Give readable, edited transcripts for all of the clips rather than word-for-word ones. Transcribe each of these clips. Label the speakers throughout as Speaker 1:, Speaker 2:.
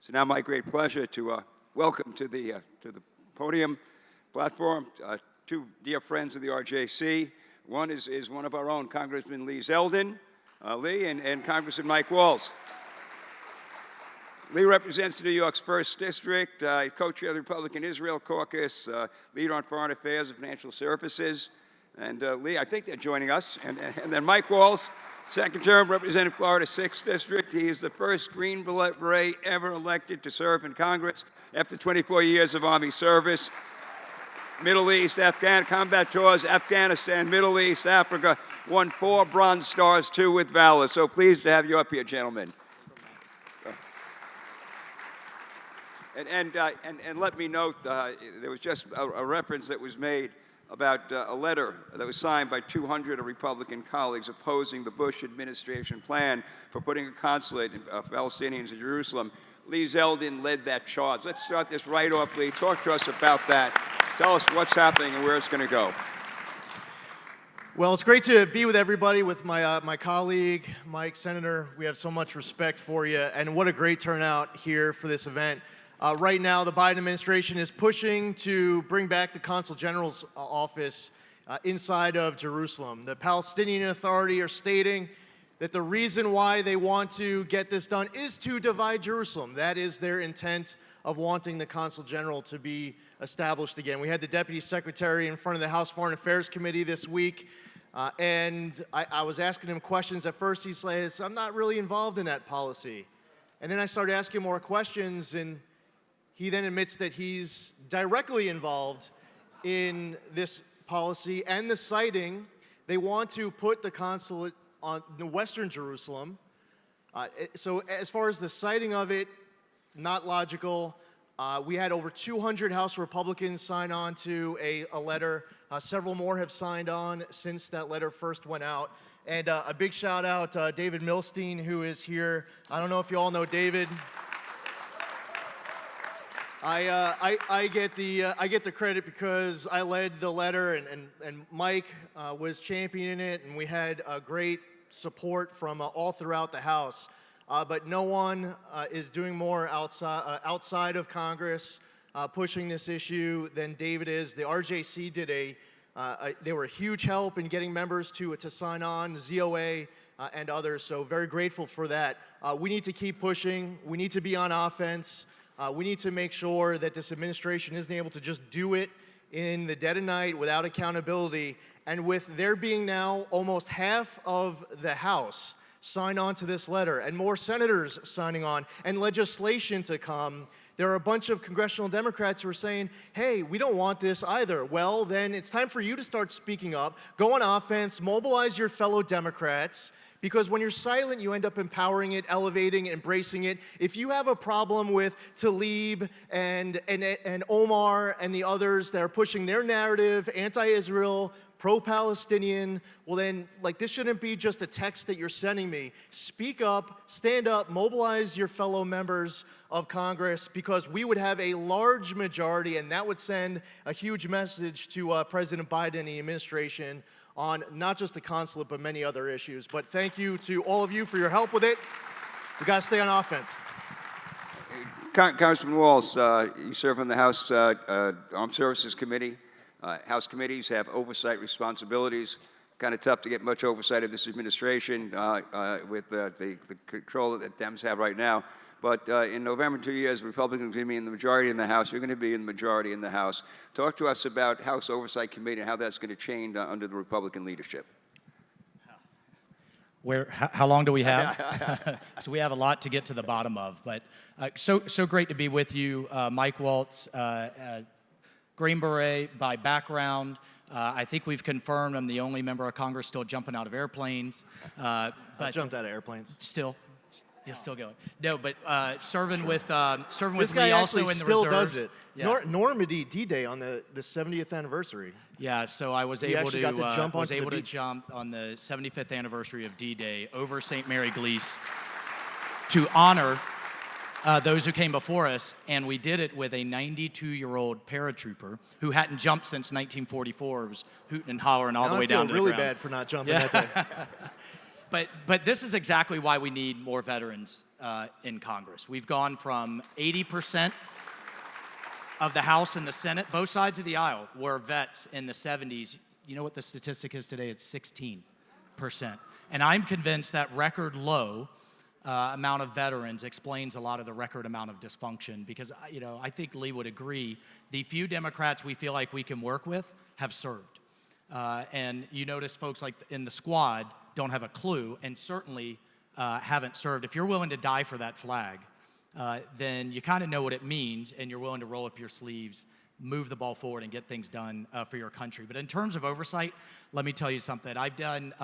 Speaker 1: So now my great pleasure to welcome to the podium platform two dear friends of the RJC. One is one of our own, Congressman Zeldin, and Congressman Mike Waltz. Lee represents New York's 1st District. He's co-chair of the Republican Israel Caucus, leader on foreign affairs and financial services. And Lee, I think they're joining us. And then Mike Waltz, 2nd term, representing Florida's 6th District. He is the first Green Beret ever elected to serve in Congress after 24 years of Army service. Middle East, combat tours, Afghanistan, Middle East, Africa, won 4 Bronze Stars, 2 with Valor. So pleased to have you up here, gentlemen. And let me note, there was just a reference that was made about a letter that was signed by 200 Republican colleagues opposing the Bush administration plan for putting a consulate of Palestinians in Jerusalem. Lee Zeldin led that charge. Let's start this right off, Lee. Talk to us about that. Tell us what's happening and where it's going to go.
Speaker 2: Well, it's great to be with everybody, with my colleague, Mike, Senator. We have so much respect for you, and what a great turnout here for this event. Right now, the Biden administration is pushing to bring back the Consul General's office inside of Jerusalem. The Palestinian Authority are stating that the reason why they want to get this done is to divide Jerusalem. That is their intent of wanting the Consul General to be established again. We had the Deputy Secretary in front of the House Foreign Affairs Committee this week, and I was asking him questions. At first, he says, I'm not really involved in that policy. And then I started asking more questions, and he then admits that he's directly involved in this policy and the siting. They want to put the consulate on the Western Jerusalem. So as far as the siting of it, not logical. We had over 200 House Republicans sign on to a letter. Several more have signed on since that letter first went out. And a big shout out to David Milstein, who is here. I don't know if you all know David. I get the credit because I led the letter, and Mike was championing it, and we had great support from all throughout the House. But no one is doing more outside of Congress pushing this issue than David is. The RJC did they were a huge help in getting members to sign on, ZOA and others. So very grateful for that. We need to keep pushing. We need to be on offense. We need to make sure that this administration isn't able to just do it in the dead of night without accountability. And with there being now almost half of the House sign on to this letter and more senators signing on and legislation to come, there are a bunch of congressional Democrats who are saying, hey, we don't want this either. Well, then it's time for you to start speaking up, go on offense, mobilize your fellow Democrats, because when you're silent, you end up empowering it, elevating, embracing it. If you have a problem with Tlaib and Omar and the others that are pushing their narrative, anti-Israel, pro-Palestinian, well then, this shouldn't be just a text that you're sending me. Speak up, stand up, mobilize your fellow members of Congress, because we would have a large majority, and that would send a huge message to President Biden and the administration on not just the consulate, but many other issues. But thank you to all of you for your help with it. We got to stay on offense.
Speaker 1: Congressman Waltz, you serve on the House Armed Services Committee. House committees have oversight responsibilities. Kind of tough to get much oversight of this administration with the control that Dems have right now. But in November, 2 years, Republicans are going to be in the majority in the House. You're going to be in the majority in the House. Talk to us about House Oversight Committee and how that's going to change under the Republican leadership.
Speaker 3: How long do we have? So we have a lot to get to the bottom of. But so great to be with you, Mike Waltz, Green Beret by background. I think we've confirmed I'm the only member of Congress still jumping out of airplanes.
Speaker 2: I jumped out of airplanes.
Speaker 3: Still going. No, but serving with
Speaker 2: this
Speaker 3: Lee also in the
Speaker 2: still
Speaker 3: reserves.
Speaker 2: Does it.
Speaker 3: Yeah.
Speaker 2: Normandy D-Day on the 70th anniversary.
Speaker 3: Yeah, so I was able to
Speaker 2: jump
Speaker 3: on the 75th anniversary of D-Day over St. Mary Glees to honor those who came before us, and we did it with a 92-year-old paratrooper who hadn't jumped since 1944. It was hooting and hollering all the way down to the ground.
Speaker 2: I feel really bad for not jumping that day.
Speaker 3: But this is exactly why we need more veterans in Congress. We've gone from 80% of the House and the Senate, both sides of the aisle, were vets in the 70s. You know what the statistic is today? It's 16%. And I'm convinced that record low amount of veterans explains a lot of the record amount of dysfunction, because I think Lee would agree, the few Democrats we feel like we can work with have served. And you notice folks like in the squad don't have a clue, and certainly haven't served. If you're willing to die for that flag, then you kind of know what it means, and you're willing to roll up your sleeves, move the ball forward, and get things done for your country. But in terms of oversight, let me tell you something. I've done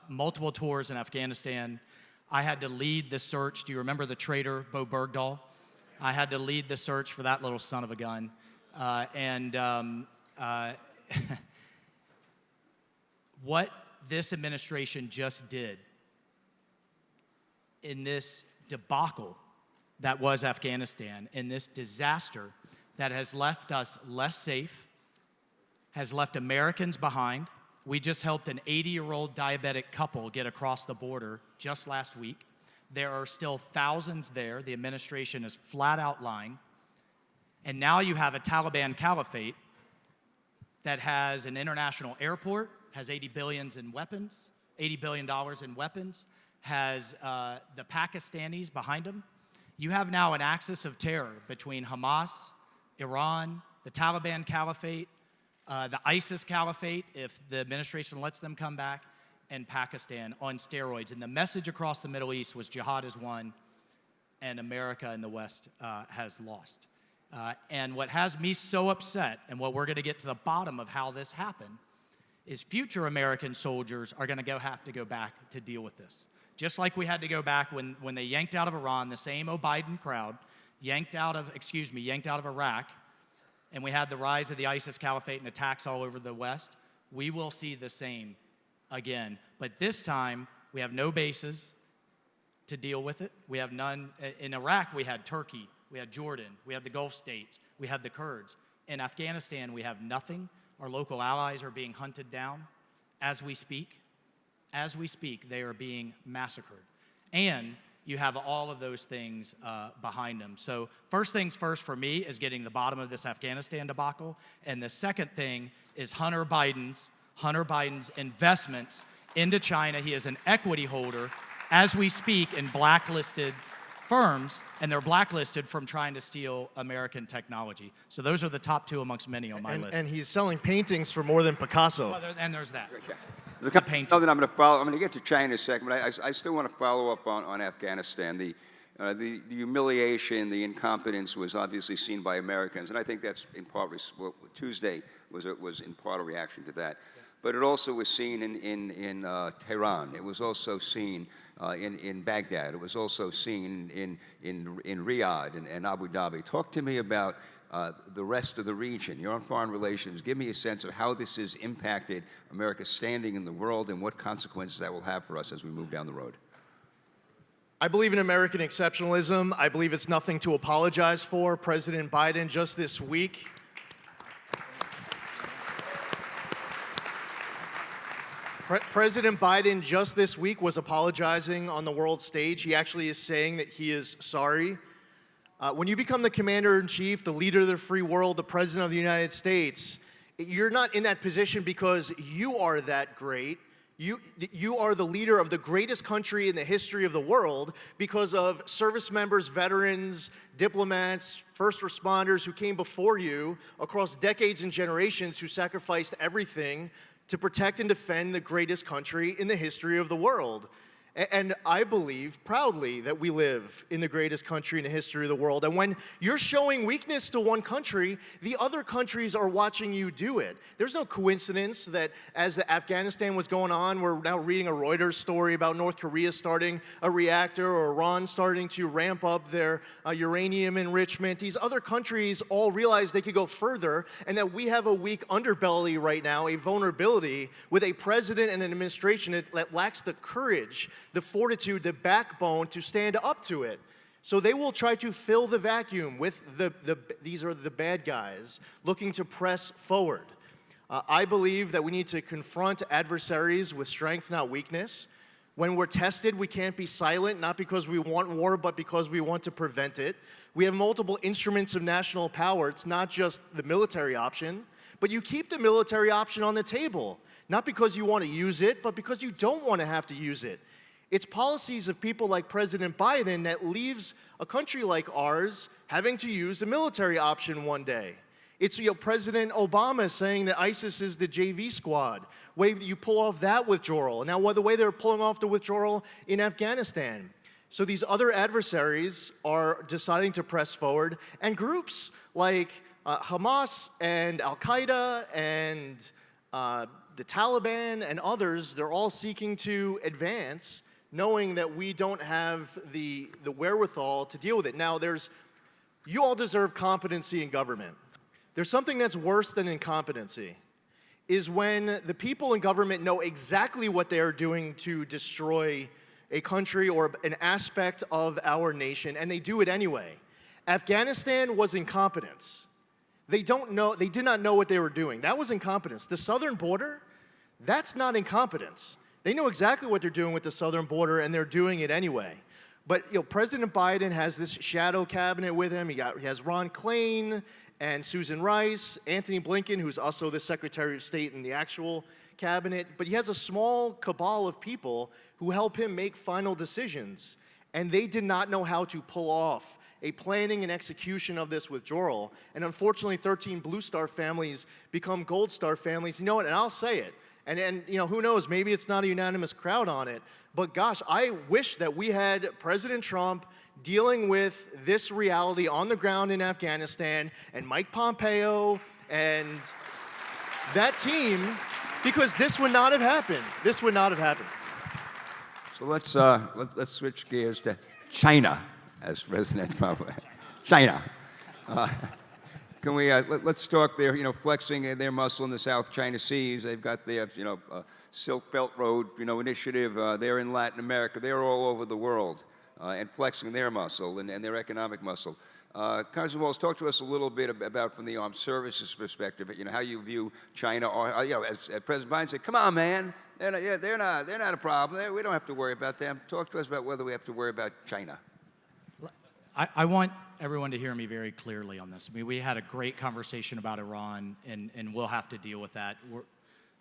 Speaker 3: multiple tours in Afghanistan. I had to lead the search. Do you remember the traitor, Bo Bergdahl? I had to lead the search for that little son of a gun. What this administration just did in this debacle that was Afghanistan, in this disaster that has left us less safe, has left Americans behind. We just helped an 80-year-old diabetic couple get across the border just last week. There are still thousands there. The administration is flat out lying. And now you have a Taliban caliphate that has an international airport, has $80 billion in weapons, has the Pakistanis behind them. You have now an axis of terror between Hamas, Iran, the Taliban caliphate, the ISIS caliphate, if the administration lets them come back, and Pakistan on steroids. And the message across the Middle East was jihad is won and America and the West has lost. And what has me so upset, and what we're going to get to the bottom of how this happened, is future American soldiers are going to have to go back to deal with this. Just like we had to go back when they yanked out of Iran, the same Biden crowd yanked out of Iraq, and we had the rise of the ISIS caliphate and attacks all over the West. We will see the same again. But this time, we have no bases to deal with it. We have none. In Iraq, we had Turkey, we had Jordan, we had the Gulf states, we had the Kurds. In Afghanistan, we have nothing. Our local allies are being hunted down as we speak. As we speak, they are being massacred. And you have all of those things behind them. So first things first for me is getting the bottom of this Afghanistan debacle. And the second thing is Hunter Biden's investments into China. He is an equity holder as we speak in blacklisted firms, and they're blacklisted from trying to steal American technology. So those are the top two amongst many on my list.
Speaker 2: And he's selling paintings for more than Picasso.
Speaker 3: Well, and there's that.
Speaker 1: There's a couple that I'm going to follow. I'm going to get to China in a second, but I still want to follow up on Afghanistan. The humiliation, the incompetence was obviously seen by Americans, and I think that's in part Tuesday was in part a reaction to that. But it also was seen in Tehran. It was also seen in Baghdad. It was also seen in Riyadh and Abu Dhabi. Talk to me about the rest of the region. You're on foreign relations. Give me a sense of how this has impacted America's standing in the world and what consequences that will have for us as we move down the road.
Speaker 2: I believe in American exceptionalism. I believe it's nothing to apologize for. President Biden just this week President Biden just this week was apologizing on the world stage. He actually is saying that he is sorry. When you become the commander-in-chief, the leader of the free world, the president of the United States, you're not in that position because you are that great. You are the leader of the greatest country in the history of the world because of service members, veterans, diplomats, first responders who came before you across decades and generations who sacrificed everything to protect and defend the greatest country in the history of the world. And I believe proudly that we live in the greatest country in the history of the world. And when you're showing weakness to one country, the other countries are watching you do it. There's no coincidence that as the Afghanistan was going on, we're now reading a Reuters story about North Korea starting a reactor or Iran starting to ramp up their uranium enrichment. These other countries all realized they could go further, and that we have a weak underbelly right now, a vulnerability with a president and an administration that lacks the courage, the fortitude, the backbone to stand up to it. So they will try to fill the vacuum with these are the bad guys looking to press forward. I believe that we need to confront adversaries with strength, not weakness. When we're tested, we can't be silent, not because we want war, but because we want to prevent it. We have multiple instruments of national power. It's not just the military option, but you keep the military option on the table, not because you want to use it, but because you don't want to have to use it. It's policies of people like President Biden that leaves a country like ours having to use the military option one day. It's President Obama saying that ISIS is the JV squad. Way you pull off that withdrawal. Now, the way they're pulling off the withdrawal in Afghanistan. So these other adversaries are deciding to press forward, and groups like Hamas and Al-Qaeda and the Taliban and others, they're all seeking to advance, knowing that we don't have the wherewithal to deal with it. Now, you all deserve competency in government. There's something that's worse than incompetency, is when the people in government know exactly what they are doing to destroy a country or an aspect of our nation, and they do it anyway. Afghanistan was incompetence. They did not know what they were doing. That was incompetence. The southern border, that's not incompetence. They know exactly what they're doing with the southern border, and they're doing it anyway. But President Biden has this shadow cabinet with him. He has Ron Klain and Susan Rice, Anthony Blinken, who's also the Secretary of State in the actual cabinet. But he has a small cabal of people who help him make final decisions. And they did not know how to pull off a planning and execution of this withdrawal. And unfortunately, 13 Blue Star families become Gold Star families. You know what? And I'll say it. And who knows, maybe it's not a unanimous crowd on it, but gosh, I wish that we had President Trump dealing with this reality on the ground in Afghanistan, and Mike Pompeo and that team, because this would not have happened. This would not have happened.
Speaker 1: So let's switch gears to China, as President Trump. China. Can we let's talk there? Flexing their muscle in the South China Seas. They've got their Silk Belt Road initiative. They're in Latin America. They're all over the world, and flexing their muscle and their economic muscle. Congressman Waltz, talk to us a little bit about from the armed services perspective. How you view China, or as President Biden said, "Come on, man, they're not a problem. We don't have to worry about them." Talk to us about whether we have to worry about China.
Speaker 3: I want everyone to hear me very clearly on this. I mean, we had a great conversation about Iran, and we'll have to deal with that.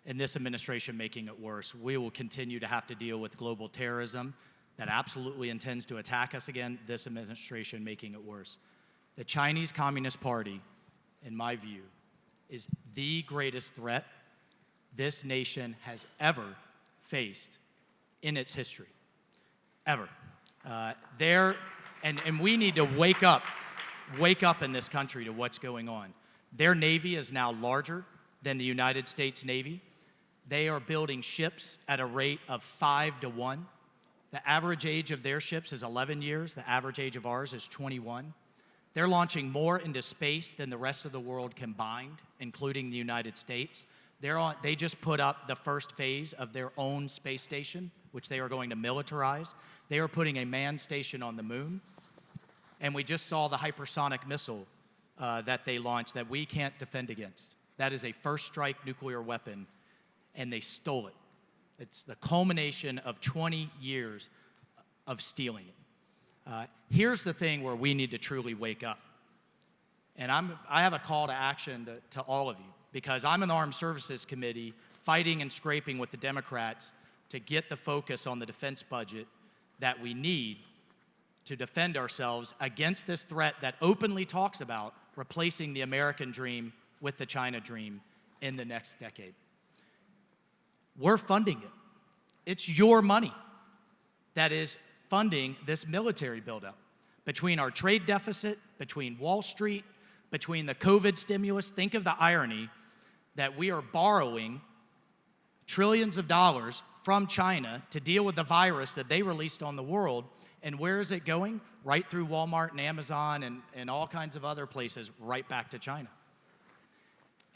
Speaker 3: In this administration making it worse, we will continue to have to deal with global terrorism that absolutely intends to attack us again, this administration making it worse. The Chinese Communist Party, in my view, is the greatest threat this nation has ever faced in its history, ever. And we need to wake up in this country to what's going on. Their Navy is now larger than the United States Navy. They are building ships at a rate of 5 to 1. The average age of their ships is 11 years. The average age of ours is 21. They're launching more into space than the rest of the world combined, including the United States. They just put up the first phase of their own space station, which they are going to militarize. They are putting a manned station on the moon. And we just saw the hypersonic missile that they launched that we can't defend against. That is a first strike nuclear weapon, and they stole it. It's the culmination of 20 years of stealing it. Here's the thing where we need to truly wake up. And I have a call to action to all of you, because I'm in the Armed Services Committee fighting and scraping with the Democrats to get the focus on the defense budget that we need to defend ourselves against this threat that openly talks about replacing the American dream with the China dream in the next decade. We're funding it. It's your money that is funding this military buildup. Between our trade deficit, between Wall Street, between the COVID stimulus, think of the irony that we are borrowing trillions of dollars from China to deal with the virus that they released on the world. And where is it going? Right through Walmart and Amazon and all kinds of other places, right back to China.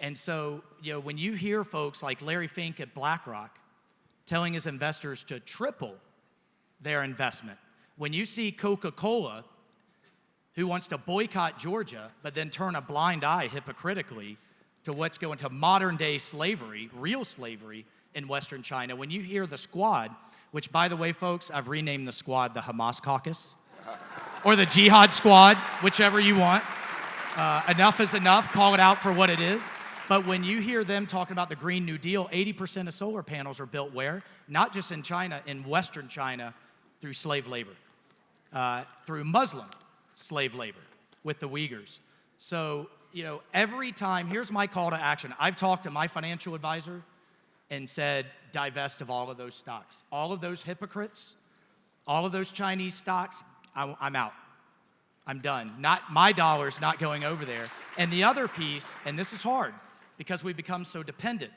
Speaker 3: And so, when you hear folks like Larry Fink at BlackRock telling his investors to triple their investment, when you see Coca-Cola, who wants to boycott Georgia, but then turn a blind eye hypocritically to what's going to modern day slavery, real slavery in Western China. When you hear the Squad, which, by the way, folks, I've renamed the Squad the Hamas Caucus, or the Jihad Squad, whichever you want. Enough is enough. Call it out for what it is. But when you hear them talking about the Green New Deal, 80% of solar panels are built where? Not just in China, in Western China, through slave labor, through Muslim slave labor with the Uyghurs. So, every time, here's my call to action. I've talked to my financial advisor and said, divest of all of those stocks. All of those hypocrites, all of those Chinese stocks, I'm out. I'm done. Not my dollar's not going over there. And the other piece, and this is hard because we've become so dependent,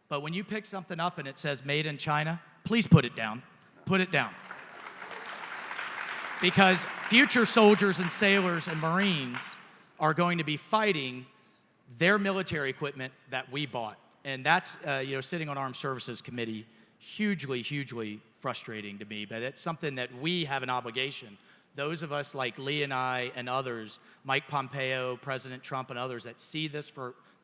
Speaker 3: but when you pick something up and it says made in China, please put it down. Put it down. Because future soldiers and sailors and Marines are going to be fighting their military equipment that we bought. And that's, sitting on Armed Services Committee, hugely, hugely frustrating to me. But it's something that we have an obligation. Those of us like Lee and I and others, Mike Pompeo, President Trump and others that see this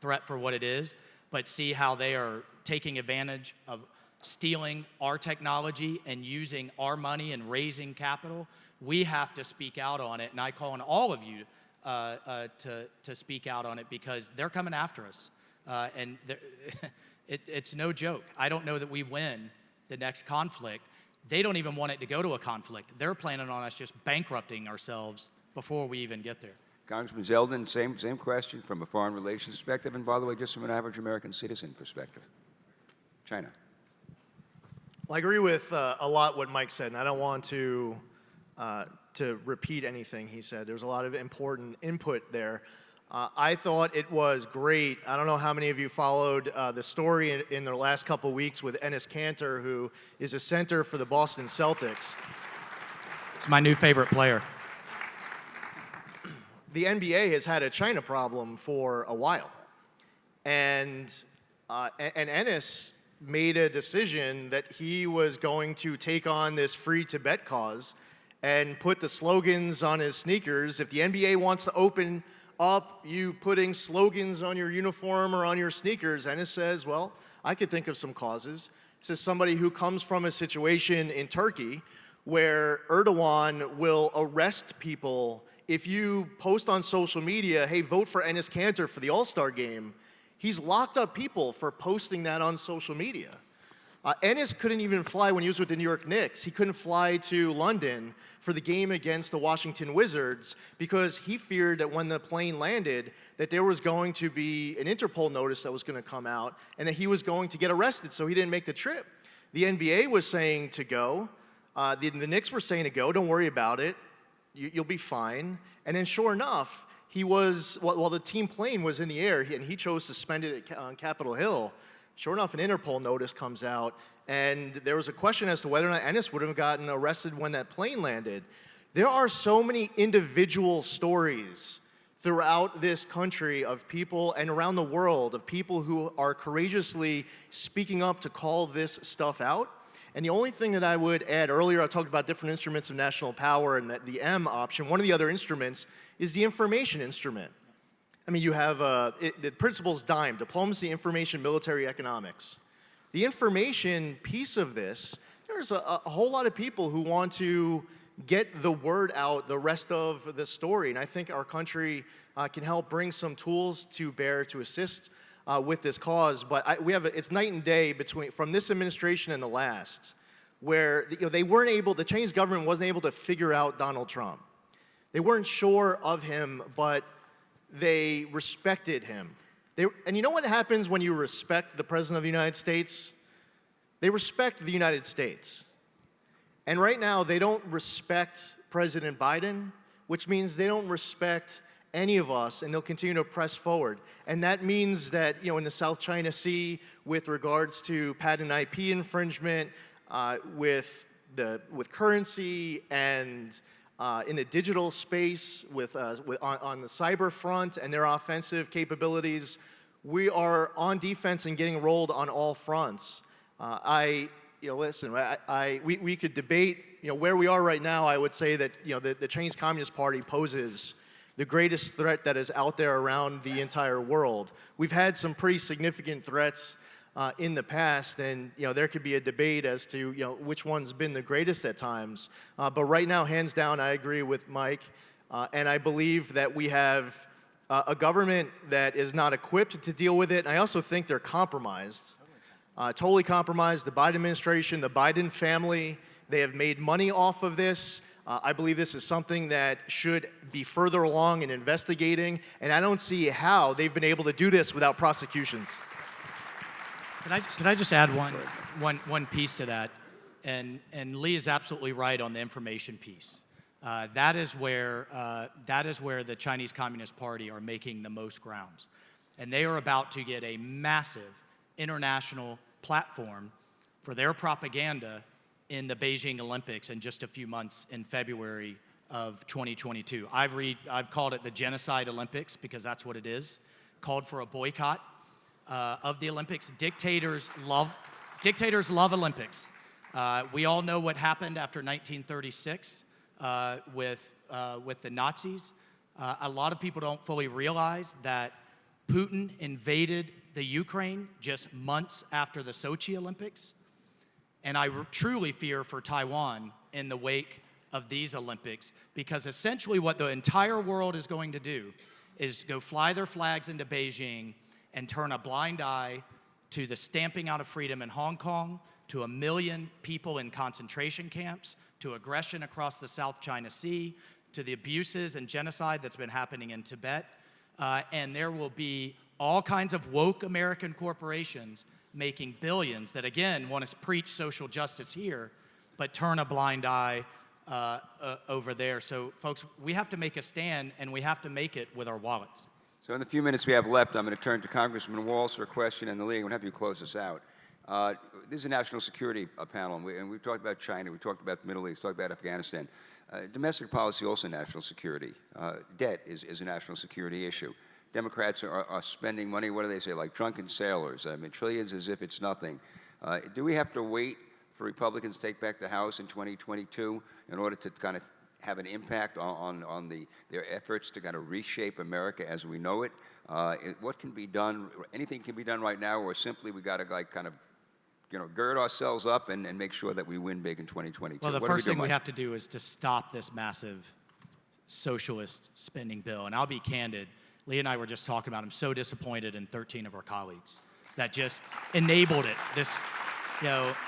Speaker 3: threat for what it is, but see how they are taking advantage of stealing our technology and using our money and raising capital, we have to speak out on it. And I call on all of you to speak out on it because they're coming after us. And it's no joke. I don't know that we win the next conflict. They don't even want it to go to a conflict. They're planning on us just bankrupting ourselves before we even get there.
Speaker 1: Congressman Zeldin, same question from a foreign relations perspective, and by the way, just from an average American citizen perspective. China.
Speaker 2: Well, I agree with a lot what Mike said, and I don't want to repeat anything he said. There's a lot of important input there. I thought it was great. I don't know how many of you followed the story in the last couple weeks with Enes Kanter, who is a center for the Boston Celtics.
Speaker 3: It's my new favorite player.
Speaker 2: The NBA has had a China problem for a while. And Enes made a decision that he was going to take on this free Tibet cause and put the slogans on his sneakers. If the NBA wants to open up you putting slogans on your uniform or on your sneakers, Enes says, well, I could think of some causes. This is somebody who comes from a situation in Turkey where Erdogan will arrest people. If you post on social media, hey, vote for Enes Kanter for the All-Star game, he's locked up people for posting that on social media. Enes couldn't even fly when he was with the New York Knicks. He couldn't fly to London for the game against the Washington Wizards because he feared that when the plane landed that there was going to be an Interpol notice that was going to come out and that he was going to get arrested, so he didn't make the trip. The NBA was saying to go. The Knicks were saying to go. Don't worry about it. You'll be fine. And then sure enough, he was, while the team plane was in the air and he chose to spend it on Capitol Hill, sure enough, an Interpol notice comes out, and there was a question as to whether or not Enes would have gotten arrested when that plane landed. There are so many individual stories throughout this country of people and around the world of people who are courageously speaking up to call this stuff out. And the only thing that I would add, earlier I talked about different instruments of national power and the M option. One of the other instruments is the information instrument. I mean, you have the principle's DIME, diplomacy, information, military, economics. The information piece of this, there's a whole lot of people who want to get the word out the rest of the story. And I think our country can help bring some tools to bear to assist with this cause. But it's night and day from this administration and the last, where the Chinese government wasn't able to figure out Donald Trump. They weren't sure of him, but they respected him. And you know what happens when you respect the President of the United States? They respect the United States. And right now, they don't respect President Biden, which means they don't respect any of us, and they'll continue to press forward. And that means that, in the South China Sea, with regards to patent IP infringement, with currency and in the digital space, on the cyber front and their offensive capabilities, we are on defense and getting rolled on all fronts. We could debate, where we are right now. I would say that, the Chinese Communist Party poses the greatest threat that is out there around the entire world. We've had some pretty significant threats in the past, and there could be a debate as to which one's been the greatest at times. But right now, hands down, I agree with Mike, and I believe that we have a government that is not equipped to deal with it. And I also think they're compromised, totally compromised. The Biden administration, the Biden family, they have made money off of this. I believe this is something that should be further along in investigating, and I don't see how they've been able to do this without prosecutions.
Speaker 3: Could I just add one piece to that? And Lee is absolutely right on the information piece. That is where the Chinese Communist Party are making the most grounds, and they are about to get a massive international platform for their propaganda in the Beijing Olympics in just a few months in February of 2022. I've called it the Genocide Olympics because that's what it is. Called for a boycott of the Olympics. Dictators love Olympics. We all know what happened after 1936 with the Nazis. A lot of people don't fully realize that Putin invaded the Ukraine just months after the Sochi Olympics. And I truly fear for Taiwan in the wake of these Olympics, because essentially what the entire world is going to do is go fly their flags into Beijing and turn a blind eye to the stamping out of freedom in Hong Kong, to 1 million people in concentration camps, to aggression across the South China Sea, to the abuses and genocide that's been happening in Tibet. And there will be all kinds of woke American corporations making billions that, again, want to preach social justice here, but turn a blind eye over there. So, folks, we have to make a stand, and we have to make it with our wallets.
Speaker 1: So in the few minutes we have left, I'm going to turn to Congressman Waltz for a question, and the league. I'm going to have you close us out. This is a national security panel, and we've talked about China, we've talked about the Middle East, talked about Afghanistan. Domestic policy, also national security. Debt is a national security issue. Democrats are spending money, what do they say, like drunken sailors. I mean, trillions as if it's nothing. Do we have to wait for Republicans to take back the House in 2022 in order to kind of have an impact on their efforts to kind of reshape America as we know it? What can be done? Anything can be done right now, or simply we got to like kind of gird ourselves up and make sure that we win big in 2022?
Speaker 3: Well, the first thing we have to do is to stop this massive socialist spending bill. And I'll be candid. Lee and I were just talking about, I'm so disappointed in 13 of our colleagues that just enabled it.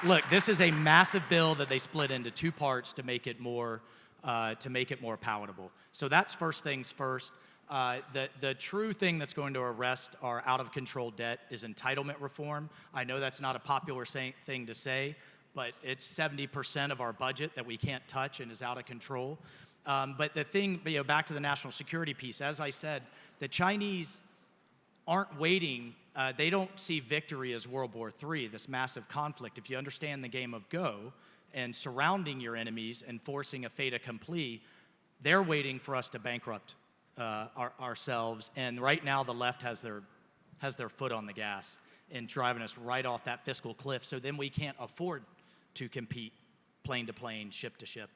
Speaker 3: Look, this is a massive bill that they split into two parts to make it more palatable. So that's first things first. The true thing that's going to arrest our out-of-control debt is entitlement reform. I know that's not a popular thing to say, but it's 70% of our budget that we can't touch and is out of control. But the thing, back to the national security piece, as I said, the Chinese aren't waiting. They don't see victory as World War III, this massive conflict. If you understand the game of Go and surrounding your enemies and forcing a fait accompli, they're waiting for us to bankrupt ourselves. And right now, the left has their foot on the gas and driving us right off that fiscal cliff. So then we can't afford to compete plane to plane, ship to ship,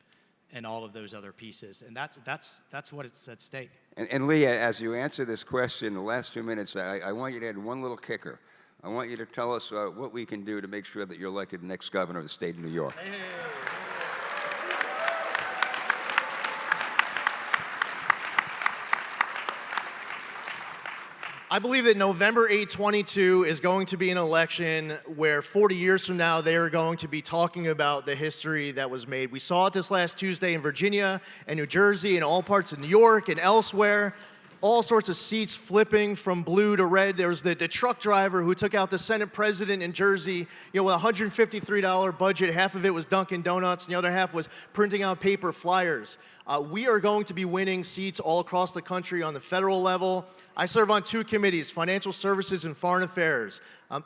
Speaker 3: and all of those other pieces. And that's what it's at stake.
Speaker 1: And Lee, as you answer this question, the last 2 minutes, I want you to add one little kicker. I want you to tell us what we can do to make sure that you're elected the next governor of the state of New York.
Speaker 2: Hey. I believe that November 8, 2022 is going to be an election where 40 years from now, they are going to be talking about the history that was made. We saw it this last Tuesday in Virginia and New Jersey and all parts of New York and elsewhere. All sorts of seats flipping from blue to red. There was the truck driver who took out the Senate president in Jersey, with a $153 budget. Half of it was Dunkin' Donuts, and the other half was printing out paper flyers. We are going to be winning seats all across the country on the federal level. I serve on two committees, Financial Services and Foreign Affairs.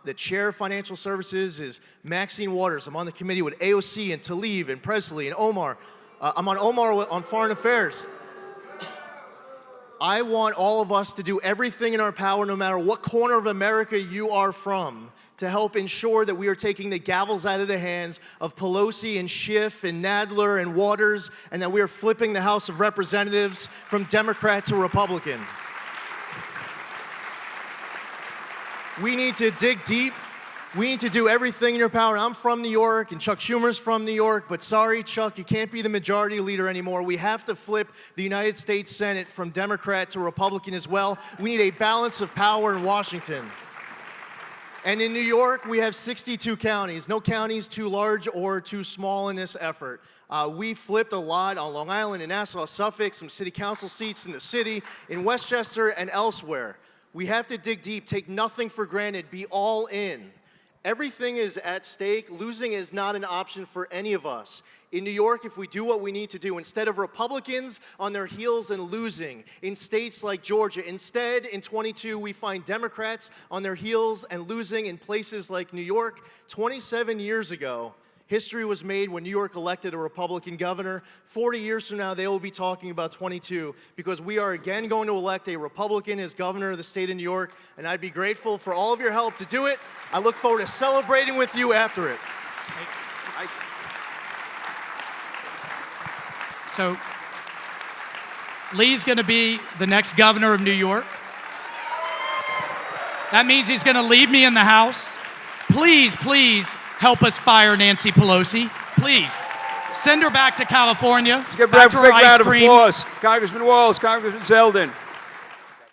Speaker 2: The chair of Financial Services is Maxine Waters. I'm on the committee with AOC and Tlaib and Presley and Omar. I'm on Omar on Foreign Affairs. I want all of us to do everything in our power, no matter what corner of America you are from, to help ensure that we are taking the gavels out of the hands of Pelosi and Schiff and Nadler and Waters, and that we are flipping the House of Representatives from Democrat to Republican. We need to dig deep We need to do everything in your power. I'm from New York, and Chuck Schumer's from New York, but sorry, Chuck, you can't be the majority leader anymore. We have to flip the United States Senate from Democrat to Republican as well. We need a balance of power in Washington. And in New York, we have 62 counties. No counties too large or too small in this effort. We flipped a lot on Long Island and Nassau, Suffolk, some city council seats in the city, in Westchester, and elsewhere. We have to dig deep, take nothing for granted, be all in. Everything is at stake. Losing is not an option for any of us. In New York, if we do what we need to do, instead of Republicans on their heels and losing, in states like Georgia, instead, in 22, we find Democrats on their heels and losing in places like New York. 27 years ago, history was made when New York elected a Republican governor. 40 years from now, they will be talking about 22 because we are again going to elect a Republican as governor of the state of New York, and I'd be grateful for all of your help to do it. I look forward to celebrating with you after it.
Speaker 3: So Lee's going to be the next governor of New York. That means he's going to leave me in the House. Please, please help us fire Nancy Pelosi. Please. Send her back to California.
Speaker 1: Let's give
Speaker 3: back
Speaker 1: a
Speaker 3: to
Speaker 1: big
Speaker 3: her ice
Speaker 1: round of
Speaker 3: cream.
Speaker 1: applause. Congressman Waltz, Congressman Zeldin.